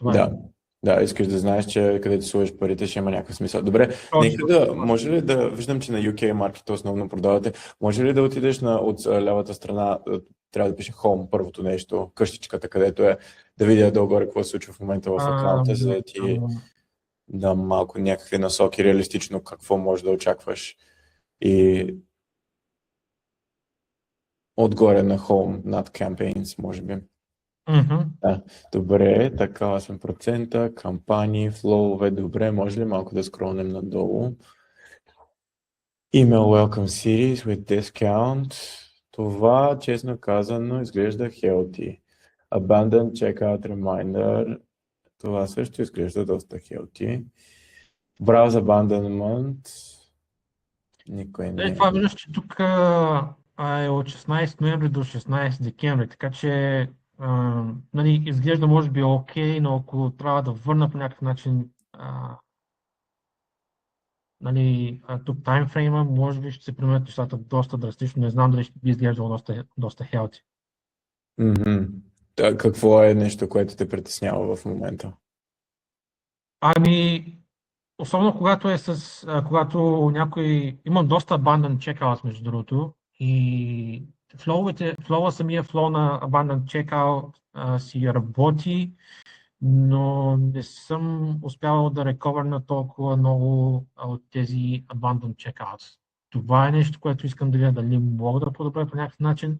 Това е. Да, искаш да знаеш, че където сложиш парите ще има някакъв смисъл. Добре, може ли да, виждам, че на UK маркета основно продавате, може ли да отидеш от лявата страна, трябва да пише Home, първото нещо, къщичката, където е, да видя долу-горе какво се случва в момента в акаунта, за да ти дам малко някакви насоки, реалистично какво можеш да очакваш. И отгоре на Home, над Campaigns, може би. Да, добре, така 8%, кампании, флоуве, добре, може ли малко да скролнем надолу? Email Welcome Series with Discount. Това, честно казано, изглежда healthy. Abandoned Checkout Reminder. Това също изглежда доста healthy. Browse Abandonment. Никой не е. Това виждаш, че тук е от 16 ноември до 16 декември, така че нали, изглежда може би окей, но ако трябва да върна по някакъв начин нали, тук таймфрейма, може би ще се променят нещата доста драстично. Не знам дали ще би изглеждало доста healthy. Какво е нещо, което те притеснява в момента? Ами, особено когато някой... Имам доста abandoned checkouts, между другото, и самия флоу на abandoned checkout си работи, но не съм успявал да рековерна толкова много от тези abandoned checkouts. Това е нещо, което искам да видя дали мога да подобря по някакъв начин.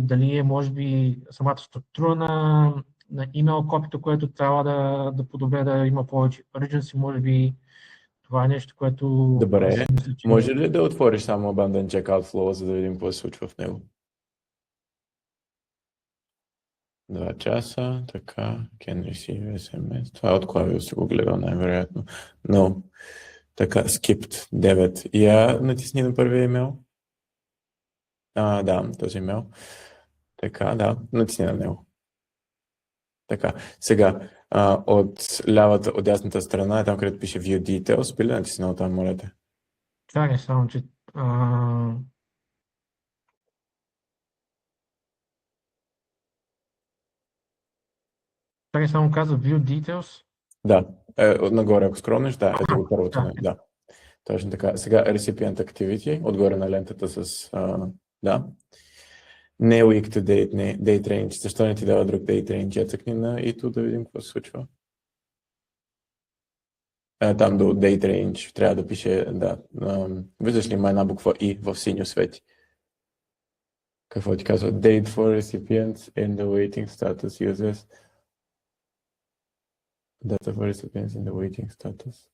Дали е, може би, самата структура на имейл копито, което трябва да подобря, да има повече urgency, може би. Това е нещо, което... Добре, може ли да отвориш само Abandon Checkout Flow, за да видим какво се случва в него? 2 часа, така, can receive SMS. Това е от клавио си го гледал най-вероятно. Но, така, skipped 9. Я натисни на първия имейл. Да, този имейл. Така, да, натисни на него. Така, сега, от дясната страна е там, където пише View Details. Би ли натиснал там, моля те? Чакай само, че... Чакай само каза View Details. Да, нагоре, ако скронеш, да, ето го първото. Да, точно така. Сега Recipient Activity, отгоре на лентата с... да. Не Week to Date, не Date Range. Защо не ти дава друг Date Range? Я цъкни на ито да видим какво се случва. Там до Date Range трябва да пише, да. Виждаш ли има една буква И в синьо свети? Какво ти казва? Date for recipients in the waiting status uses. Data for recipients in the waiting status.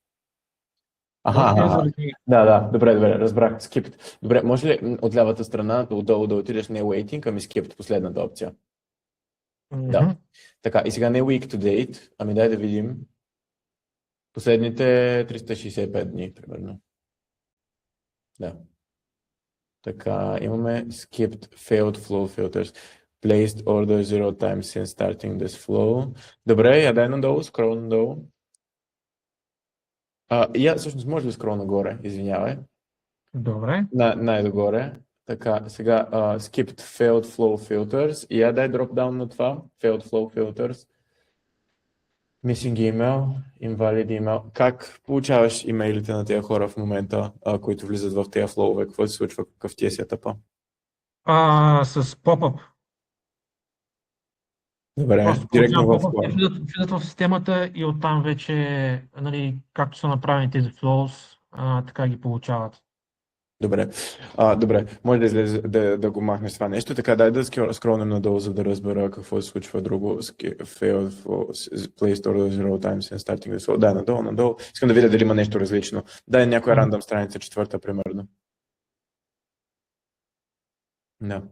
Да, добре, разбрах. Skipped. Добре, може ли от лявата страна отдолу да отидеш не waiting, ами skipped, последната опция? Да. Така, и сега не week to date, ами дай да видим последните 365 дни, примерно. Да. Така, имаме skipped failed flow filters. Placed order 0 times since starting this flow. Добре, я дай надолу, скрол надолу. Всъщност може ли скрол нагоре, извинявай. Добре. Най-догоре. Така, сега skipped failed flow filters. И я дай дропдаун на това. Failed flow filters. Missing email, invalid email. Как получаваш имейлите на тези хора в момента, които влизат в тези флоуве? Какво се случва? Какъв ти е сетъпа? С поп-ап. Добре, директно в флоу. Влизат в системата и оттам вече, нали, както са направени тези flows, така ги получават. Добре, може да излезе да го махнеш това нещо. Така, дай да скролнем надолу, за да разбера какво се случва друго. Failed placed order 0 times and starting the flow. Да, надолу. Искам да видя дали има нещо различно. Дай някоя рандъм страница, 4-та, примерно. Да.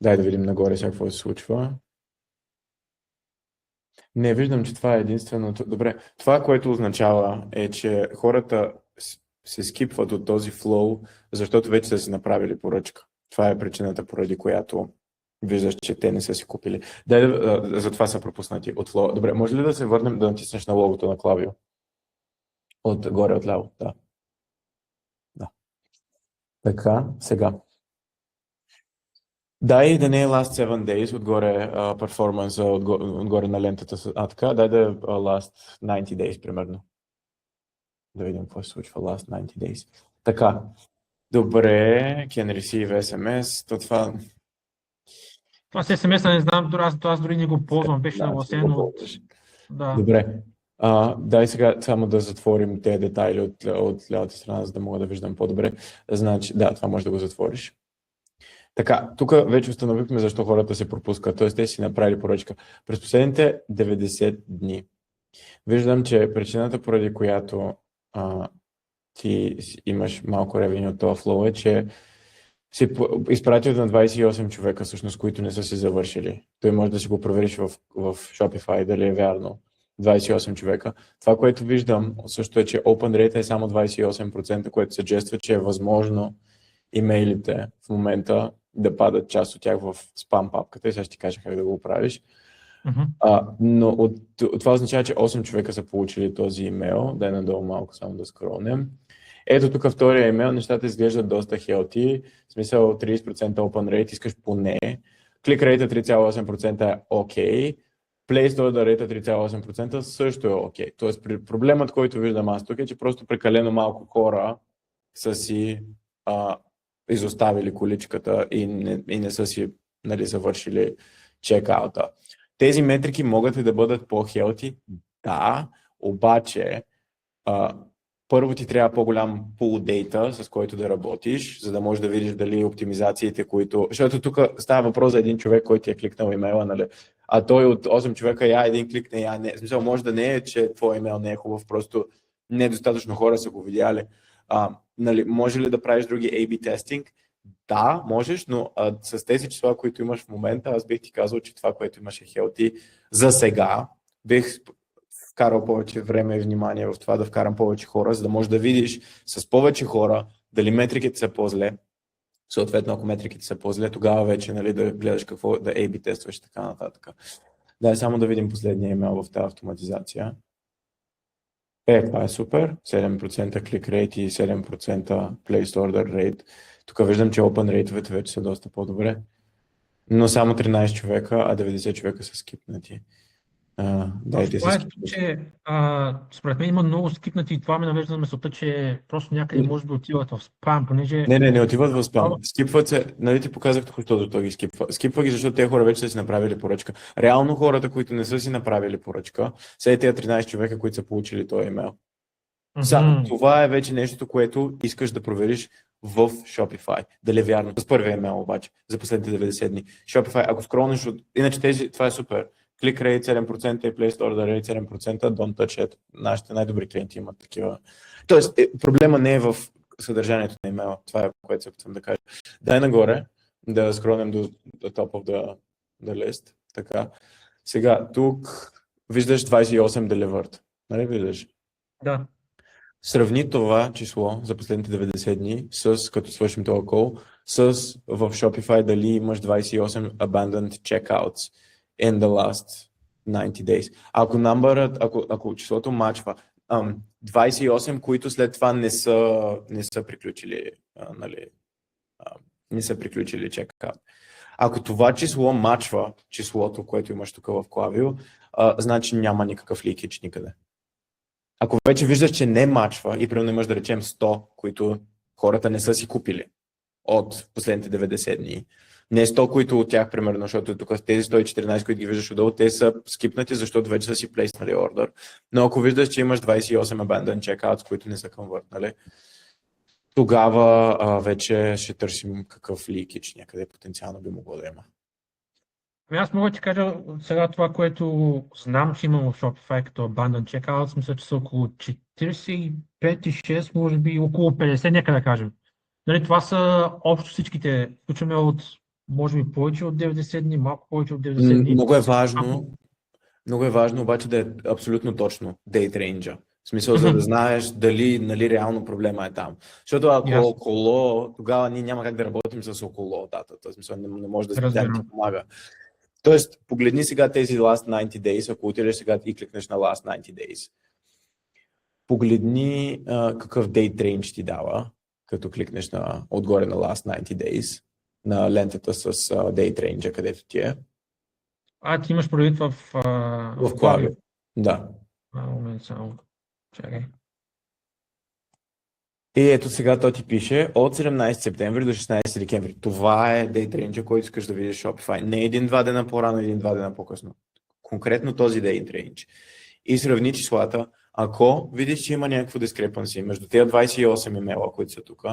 Дай да видим нагоре сега какво се случва. Не, виждам, че това е единственото. Добре, това, което означава е, че хората се скипват от този флоу, защото вече са си направили поръчка. Това е причината, поради която виждаш, че те не са си купили. Затова са пропуснати от флоу. Добре, може ли да се върнем да натиснеш на логото на Клавио? Отгоре, отляво, да. Така, сега. Дай да не е last 7 days, отгоре перформанса, отгоре на лентата, така, дай да е last 90 days, примерно. Да видим какво се случва last 90 days. Така, добре, can receive SMS, то това... Това с SMS, не знам, аз дори не го ползвам, беше нагласено от... Да. Добре. Дай сега само да затворим тези детайли от лявата страна, за да мога да виждам по-добре. Значи, да, това може да го затвориш. Така, тук вече установихме защо хората се пропускат, т.е. те си направили поръчка. През последните 90 дни виждам, че причината, поради която ти имаш малко ревени от този флоу е, че си изпратил на 28 човека, всъщност, които не са си завършили. Той може да си го провериш в Shopify, дали е вярно. 28 човека. Това, което виждам също е, че open rate е само 28%, което съджества, че е възможно имейлите в момента да падат част от тях в спам папката и сега ще ти кажа как да го правиш. Но това означава, че 8 човека са получили този имейл. Дай надолу малко само да скролнем. Ето тук втория имейл, нещата изглеждат доста healthy, в смисъл 30% open rate, искаш поне. Click rate 3,8% е окей. Place order rate 3,8% също е окей. Тоест проблемът, който виждам аз тук е, че просто прекалено малко хора са си изоставили количката и не са си завършили чекаута. Тези метрики могат ли да бъдат по-хелти? Да, обаче първо ти трябва по-голям pool data, с който да работиш, за да можеш да видиш дали оптимизациите, които... Защото тук става въпрос за един човек, който ти е кликнал имейла, нали? А той от 8 човека, я един кликне, я не. В смисъл, може да не е, че твой имейл не е хубав, просто недостатъчно хора са го видяли. Нали, може ли да правиш други A-B тестинг? Да, можеш, но с тези числа, които имаш в момента, аз бих ти казал, че това, което имаш е healthy за сега. Бих вкарал повече време и внимание в това да вкарам повече хора, за да можеш да видиш с повече хора дали метриките са по-зле. Съответно, ако метриките са по-зле, тогава вече да гледаш какво да A-B тестваш и така нататък. Дай само да видим последния имейл в тази автоматизация. Това е супер. 7% click rate и 7% place order rate. Тук виждам, че open rate-овете вече са доста по-добре. Но само 13 човека, а 90 човека са скипнати. Според мен има много скипнати и това ме навежда на мисълта, че просто някъде може би отиват в спам, понеже... Не отиват в спам. Скипват се, нали ти показах току-що до този скипва. Скипва ги, защото тези хора вече са си направили поръчка. Реално хората, които не са си направили поръчка, са тези 13 човека, които са получили този имейл. Това е вече нещо, което искаш да провериш в Shopify. Дали е вярно. С първия имейл обаче, за последните 90 дни. Shopify, ако скролнеш иначе това е супер. Click rate 7% и place order rate 7%, don't touch it. Нашите най-добри клиенти имат такива. Тоест, проблема не е в съдържанието на имейла. Това е което се опитвам да кажа. Дай нагоре, да скролнем до top of the list. Така. Сега, тук виждаш 28 delivered. Нали виждаш? Да. Сравни това число за последните 90 дни с, като свършим този call, в Shopify дали имаш 28 abandoned checkouts in the last 90 days. Ако числото мачва 28, които след това не са приключили, не са приключили чекаут. Ако това число мачва числото, което имаш тук в Клавио, значи няма никакъв ликич никъде. Ако вече виждаш, че не мачва и примерно имаш да речем 100, които хората не са си купили от последните 90 дни, не 100, които от тях, примерно, защото тук тези 114, които ги виждаш отдолу, те са скипнати, защото вече са си плейснали ордер. Но ако виждаш, че имаш 28 abandoned checkouts, които не са конвъртнали, тогава вече ще търсим какъв ликич някъде потенциално би могло да има. Аз мога да ти кажа сега това, което знам, че имам в Shopify като abandoned checkouts, мисля, че са около 45-6, може би около 50, нека да кажем. Нали, това са общо всичките, включваме от може би повече от 90 дни, малко повече от 90 дни. Много е важно обаче да е абсолютно точно date range. В смисъл, за да знаеш дали реално проблема е там. Защото ако около, тогава ние няма как да работим с около датата. В смисъл, не може да ти помага. Тоест, погледни сега тези last 90 days, ако отидеш сега и кликнеш на last 90 days. Погледни какъв date range ти дава, като кликнеш отгоре на last 90 days. на лентата с date range, където ти е. Ти имаш предвид в Klaviyo. Да. Момент само. Чакай. И ето сега той ти пише от 17 септември до 16 декември. Това е date range, който искаш да видиш Shopify. Не един-два дена по-рано, един-два дена по-късно. Конкретно този date range. И сравни числата. Ако видиш, че има някакво discrepancy между тези 28 имейла, които са тук,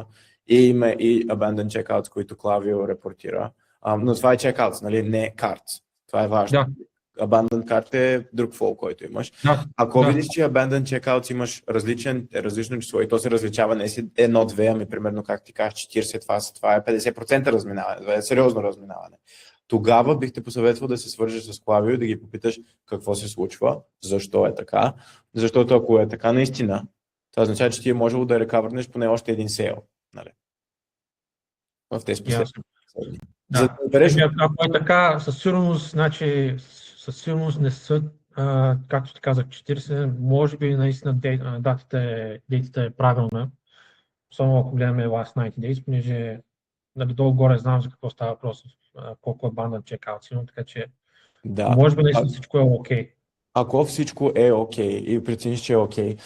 и abandoned checkouts, които Klaviyo репортира, но това е checkouts, нали? Не cards. Това е важно. Да. Abandoned cart е друг фол, който имаш. Да. Ако видиш, че abandoned checkouts имаш различно число и то се различава не си 1-2, ами примерно, как ти кажеш, 40, това е 50% разминаване, това е сериозно разминаване. Тогава бих те посъветвал да се свържеш с Klaviyo и да ги попиташ какво се случва, защо е така, защото ако е така наистина, това означава, че ти е можело да рекавърнеш поне още един сейл. Нали? В тези последни. Да. Ако е така, със сигурност не са, както ти казах, 40, може би наистина датата е правилна. Само ако гледаме last 90 days, понеже долу-горе знам за какво става въпрос, колко е банда чекаут има, така че може би наистина всичко е окей. Ако всичко е окей и прецениш, че е окей,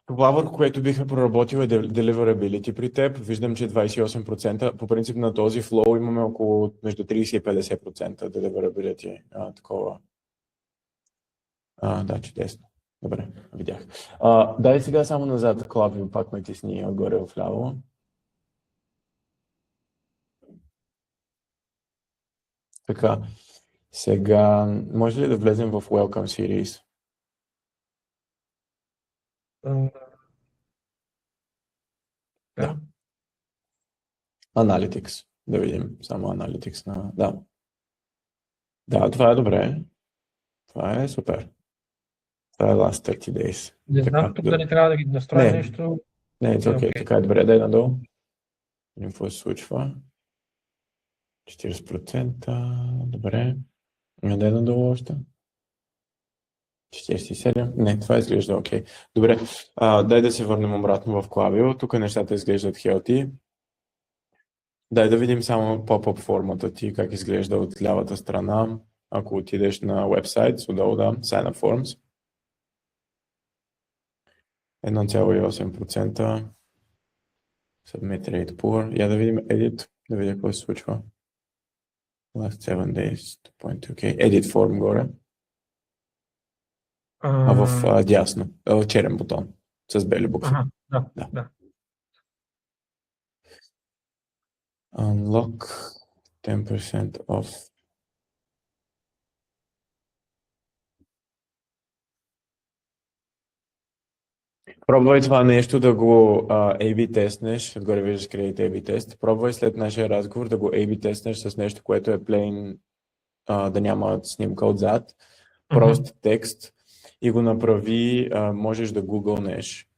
това, върху което бихме проработил е deliverability при теб. Виждам, че 28%. По принцип на този flow имаме около между 30 и 50% deliverability. Такова. Да, чудесно. Добре, видях. Дай сега само назад Klaviyo, пак ме тисни отгоре вляво. Така, сега може ли да влезем в Welcome Series? Да. Analytics. Да видим само Analytics. Да, това е добре. Това е супер. Това е last 30 days. Не знам тук дали трябва да ги настроя нещо. Не, it's okay. Така е добре. Дай надолу. Какво се случва? 40%. Добре. Дай надолу още. 47. Не, това изглежда окей. Добре. Дай да се върнем обратно в Klaviyo. Тук нещата изглеждат healthy. Дай да видим само pop-up формата ти, как изглежда от лявата страна. Ако отидеш на website, отдолу да, sign up forms. 1,8%. Submit rate poor. Я да видим edit, да видя какво се случва. Last 7 days, 2.2k. Edit form горе. В дясно. Черен бутон. С бели букви. Да. Unlock 10% off. Пробвай това нещо да го A-B тестнеш, отгоре виждаш Create A-B тест. Пробвай след нашия разговор да го A-B тестнеш с нещо, което е plain, да няма снимка отзад, прост текст и го направи, можеш да гугълнеш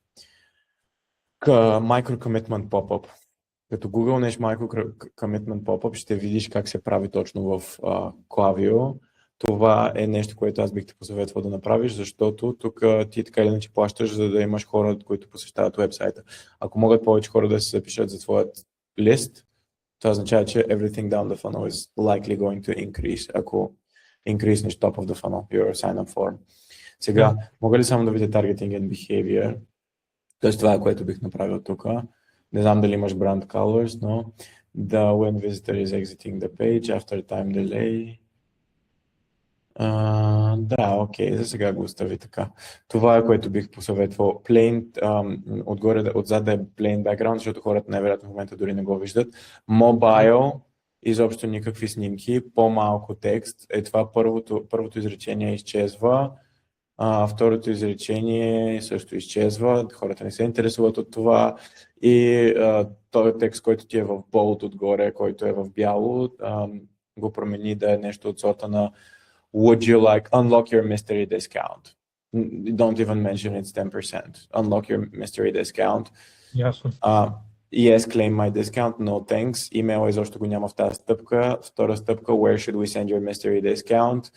Micro Commitment Pop-up. Като гугълнеш Micro Commitment Pop-up, ще видиш как се прави точно в Klaviyo. Това е нещо, което аз бих те посъветвал да направиш, защото тук ти така или иначе плащаш, за да имаш хора, които посещават уебсайта. Ако могат повече хора да се запишат за твоят лист, това означава, че everything down the funnel is likely going to increase, ако increase top of the funnel, your sign-up form. Сега, мога ли само да видя targeting and behavior? Тоест това е, което бих направил тук. Не знам дали имаш brand colors, но when visitor is exiting the page after time delay. Да, окей, за сега го остави така. Това е, което бих посъветвал. Plain, отзад да е plain background, защото хората най-вероятно в момента дори не го виждат. Mobile, изобщо никакви снимки, по-малко текст. Това първото изречение изчезва. Второто изречение също изчезва. Хората не се интересуват от това. И този текст, който ти е в bold отгоре, който е в бяло, го промени да е нещо от сорта на Would you like unlock your mystery discount? Don't even mention it's 10%. Unlock your mystery discount. Ясно. Yes, claim my discount. No thanks. Имейл изобщо го няма в тази стъпка. Втора стъпка, where should we send your mystery discount?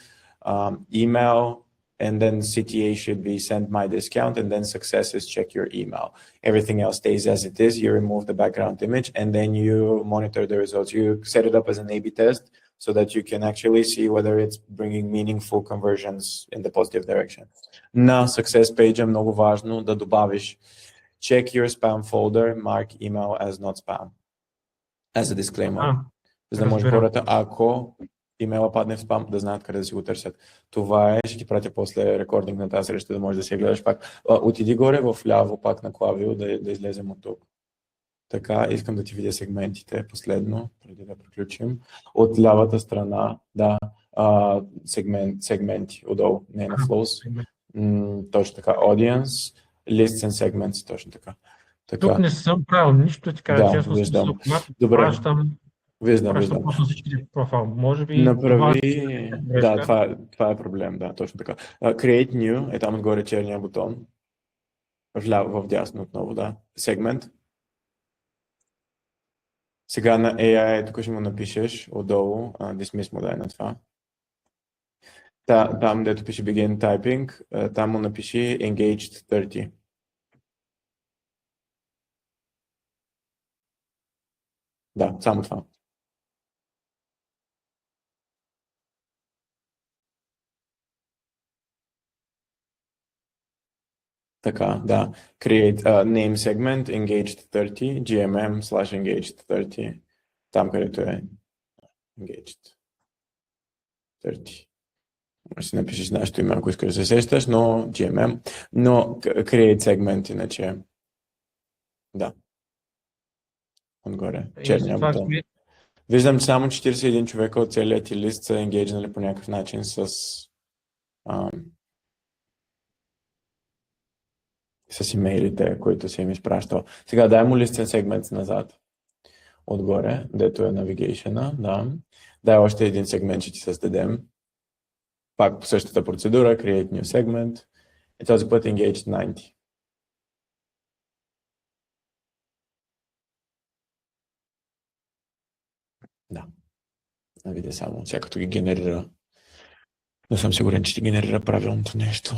Email, and then CTA should be send my discount, and then successes check your email. Everything else stays as it is. You remove the background image, and then you monitor the results. You set it up as an A/B test so that you can actually see whether it's bringing meaningful conversions in the positive direction. На success page е много важно да добавиш check your spam folder, mark email as not spam. As a disclaimer. За да може хората, ако имейла падне в спам, да знаят къде да си го търсят. Това е, ще ти пратя после рекординг на тази среща, да можеш да си я гледаш пак. Отиди горе в ляво пак на клавио, да излезем от тук. Така, искам да ти видя сегментите последно, преди да приключим. От лявата страна, да, сегменти отдолу, не на flows. Точно така, audience, lists and segments, точно така. Тук не съм правил нищо, ти кажа честно. Виждам. Добре. Виждам. Всичките профил. Може би... Направи... Да, това е проблем, да, точно така. Create New е там отгоре черния бутон. Вляво, в дясно отново, да. Segment. Сега на AI, тук ще му напишеш отдолу, dismiss му дай на това. Там, дето пише begin typing, там му напиши engaged 30. Да, само това. Така, да. Create name segment, engaged 30, GMM/engaged 30. Там, където е engaged 30. Може да си напишеш нашето име, ако искаш да се сещаш, но GMM. Но create segment, иначе. Да. Отгоре. Черния бутон. Виждам, че само 41 човека от целият ти лист са енгейджнали по някакъв начин с имейлите, които си им изпращал. Сега дай му листен сегмент назад. Отгоре, дето е navigation-а, да. Дай още един сегмент, ще ти създадем. Пак по същата процедура, create new segment. И този път engaged 90. Да. Видя само, сега като ги генерира. Не съм сигурен, че ти генерира правилното нещо.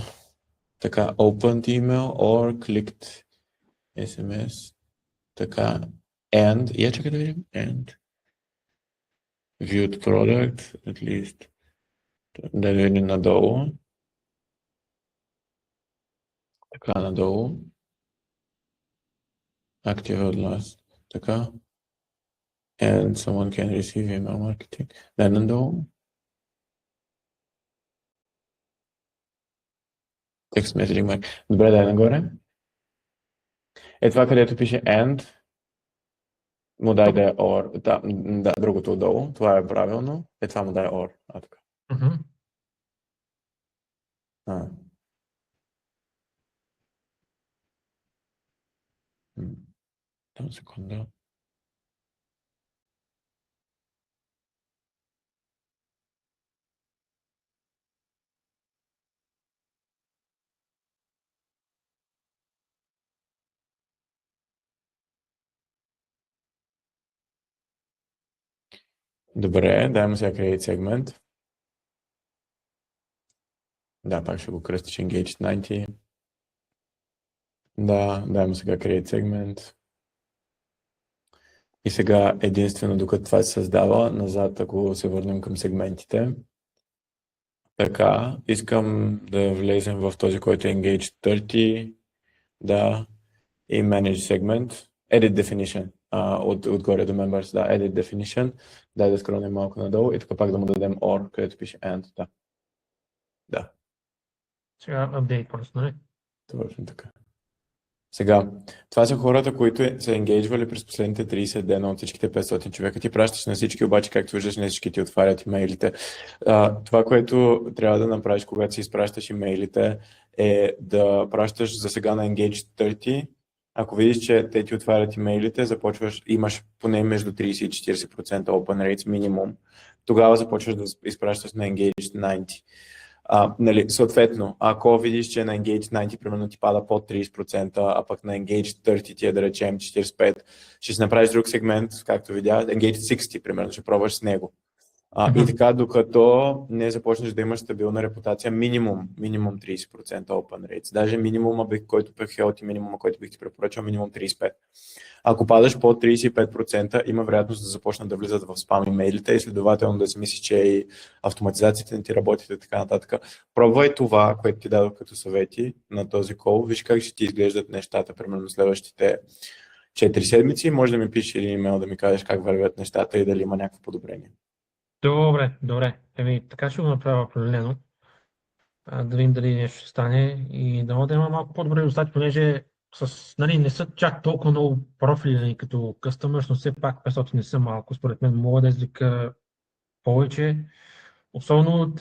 Така, opened email or clicked SMS. Така, and, я чакай да видим, and viewed product, at least. Да видим надолу. Така, надолу. Active at last. Така. And someone can receive email marketing. Да, надолу. Text messaging marketing. Добре, дай нагоре. Е това, където пише and. Му дай да е or. Да, другото отдолу. Това е правилно. Е това му дай or. Така. Там секунда. Добре, дай му сега create segment. Да, пак ще го кръстиш engaged 90. Да, дай му сега create segment. И сега единствено, докато това се създава, назад, ако се върнем към сегментите. Така, искам да влезем в този, който е engaged 30. Да, и manage segment. Edit definition. Отгоре до members, да, edit definition. Дай да скронем малко надолу и тук пак да му дадем or, където пише and. Да. Сега update просто, нали? Точно така. Сега, това са хората, които са енгейджвали през последните 30 дена от всичките 500 човека. Ти пращаш на всички, обаче, както виждаш, не всички ти отварят имейлите. Това, което трябва да направиш, когато си изпращаш имейлите, е да пращаш за сега на Engaged 30. Ако видиш, че те ти отварят имейлите, имаш поне между 30 и 40% open rates минимум. Тогава започваш да изпращаш на Engaged 90. Нали, съответно, ако видиш, че на Engaged 90 примерно ти пада под 30%, а пък на Engaged 30 ти е да речем 45%, ще си направиш друг сегмент, както видя, Engaged 60 примерно, ще пробваш с него. И така, докато не започнеш да имаш стабилна репутация, минимум 30% open rates. Даже минимума, който пък Health и минимума, който бих ти препоръчал, минимум 35%. Ако падаш под 35%, има вероятност да започнат да влизат в спам имейлите и следователно да си мислиш, че и автоматизацията не ти работят и така нататък. Пробвай това, което ти дадох като съвети на този кол. Виж как ще ти изглеждат нещата, примерно следващите 4 седмици. Може да ми пишеш един имейл да ми кажеш как вървят нещата и дали има някакво подобрение. Добре. Така ще го направя определено. Да видим дали нещо ще стане и да има малко по-добре резултати, понеже не са чак толкова много профили като customers, но все пак 500 не са малко. Според мен мога да извлека повече, особено от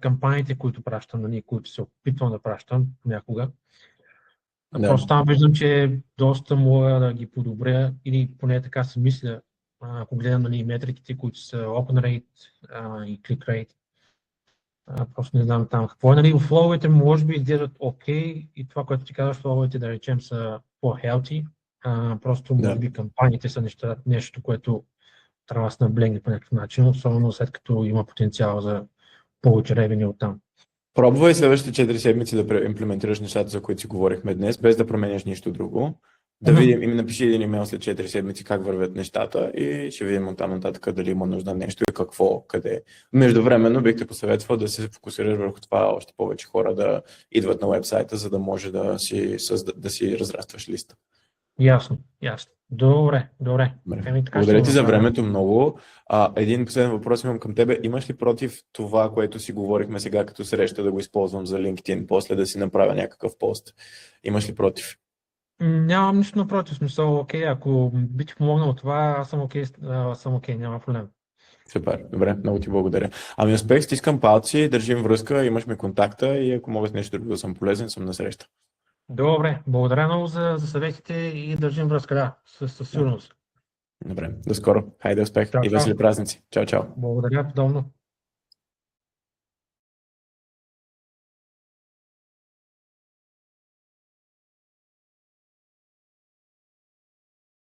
кампаниите, които пращам, които се опитвам да пращам понякога. Да. Просто там виждам, че доста мога да ги подобря или поне така си мисля, ако гледам метриките, които са open rate и click rate. Просто не знам там какво е. Флоуите може би изглеждат окей и това, което ти казваш, флоуите да речем са по-healthy. Просто може би кампаниите са нещо, което трябва да се наблегне по някакъв начин, особено след като има потенциал за повече ревени от там. Пробвай следващите 4 седмици да имплементираш нещата, за които си говорихме днес, без да променяш нищо друго. Да видим, и ми напиши един имейл след 4 седмици как вървят нещата и ще видим от там нататък дали има нужда нещо и какво, къде. Междувременно бих те посъветвал да се фокусираш върху това още повече хора да идват на уебсайта, за да може да си разрастваш листа. Ясно. Добре. Благодаря ти за времето много. Един последен въпрос имам към тебе. Имаш ли против това, което си говорихме сега като среща, да го използвам за LinkedIn, после да си направя някакъв пост? Имаш ли против? Нямам нищо напротив, смисъл, окей, ако би ти помогнал това, аз съм окей, няма проблем. Супер, добре, много ти благодаря. Успех, стискам палци, държим връзка, имаш ми контакта и ако мога с нещо друго да съм полезен, съм на среща. Добре, благодаря много за съветите и държим връзка, да, със сигурност. Добре, до скоро. Хайде, успех Чао, и весели празници. Чао. Благодаря, подобно.